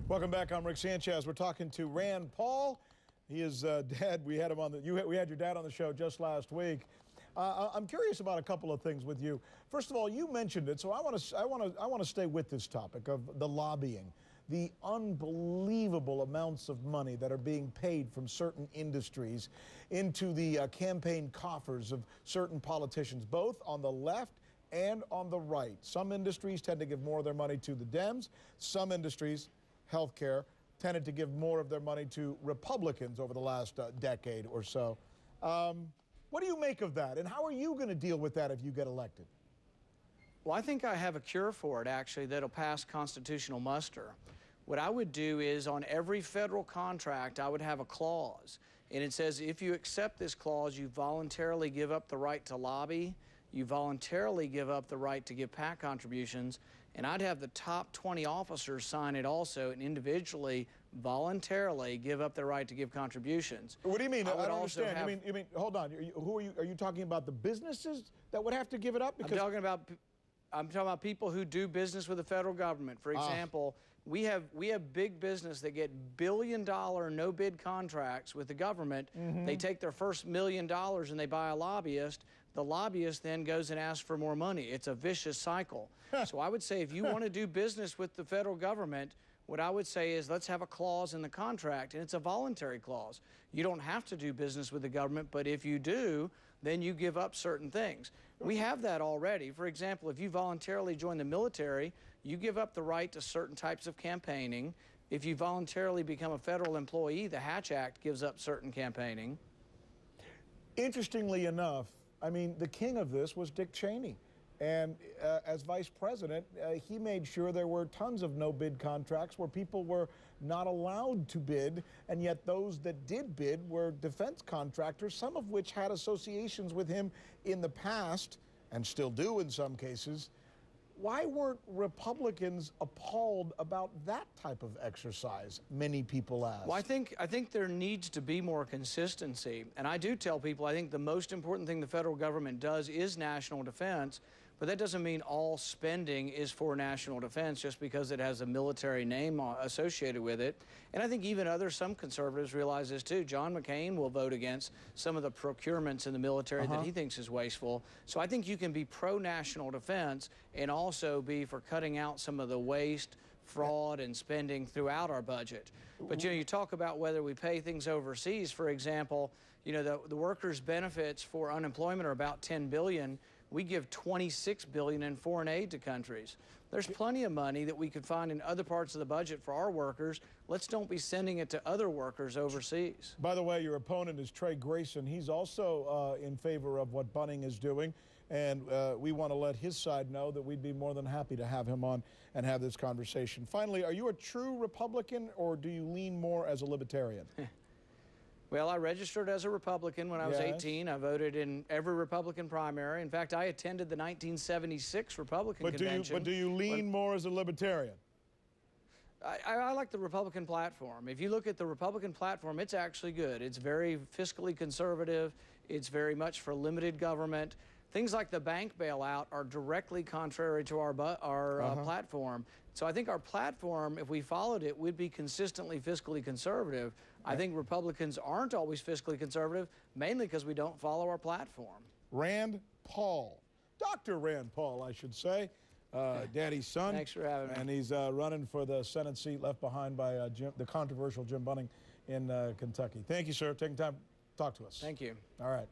Welcome back. I'm Rick Sanchez. We're talking to Rand Paul. He is dad. We had him on we had your dad on the show just last week. I'm curious about a couple of things with you. First of all, you mentioned it, so I want to stay with this topic of the lobbying, the unbelievable amounts of money that are being paid from certain industries into the campaign coffers of certain politicians, both on the left and on the right. Some industries tend to give more of their money to the Dems. Some industries, healthcare, tended to give more of their money to Republicans over the last decade or so. What do you make of that, and how are you going to deal with that if you get elected? Well, I think I have a cure for it, actually, that'll pass constitutional muster. What I would do is on every federal contract, I would have a clause, and it says if you accept this clause, you voluntarily give up the right to lobby, you voluntarily give up the right to give PAC contributions, and I'd have the top 20 officers sign it also and individually, voluntarily give up their right to give contributions. What do you mean? I don't understand. Have, you mean, hold on. Are you talking about the businesses that would have to give it up? Because I'm talking about people who do business with the federal government. For example, we have big business that get billion-dollar no-bid contracts with the government. They take their first $1 million and they buy a lobbyist. The lobbyist then goes and asks for more money. It's a vicious cycle. So I would say if you want to do business with the federal government, what I would say is let's have a clause in the contract, and it's a voluntary clause. You don't have to do business with the government, but if you do, then you give up certain things. We have that already. For example, if you voluntarily join the military, you give up the right to certain types of campaigning. If you voluntarily become a federal employee, the Hatch Act gives up certain campaigning. Interestingly enough, I mean, the king of this was Dick Cheney. And as vice president, he made sure there were tons of no-bid contracts where people were not allowed to bid, and yet those that did bid were defense contractors, some of which had associations with him in the past, and still do in some cases. Why weren't Republicans appalled about that type of exercise, many people ask? Well, I think there needs to be more consistency. And I do tell people I think the most important thing the federal government does is national defense, but that doesn't mean all spending is for national defense just because it has a military name associated with it. And I think even some conservatives realize this too. John McCain will vote against some of the procurements in the military that he thinks is wasteful. So I think you can be pro-national defense and also be for cutting out some of the waste, fraud, and spending throughout our budget. But, you know, you talk about whether we pay things overseas. For example, you know, the workers' benefits for unemployment are about $10 billion. We give $26 billion in foreign aid to countries. There's plenty of money that we could find in other parts of the budget for our workers. Let's don't be sending it to other workers overseas. By the way, your opponent is Trey Grayson. He's also in favor of what Bunning is doing, and we want to let his side know that we'd be more than happy to have him on and have this conversation. Finally, are you a true Republican, or do you lean more as a libertarian? Well, I registered as a Republican when I was 18. I voted in every Republican primary. In fact, I attended the 1976 Republican convention. But do you lean more as a libertarian? I like the Republican platform. If you look at the Republican platform, it's actually good. It's very fiscally conservative. It's very much for limited government. Things like the bank bailout are directly contrary to our platform. So I think our platform, if we followed it, would be consistently fiscally conservative. I think Republicans aren't always fiscally conservative, mainly because we don't follow our platform. Rand Paul, Dr. Rand Paul, I should say, Daddy's son. Thanks for having me. And he's running for the Senate seat left behind by the controversial Jim Bunning in Kentucky. Thank you, sir, for taking time to talk to us. Thank you. All right.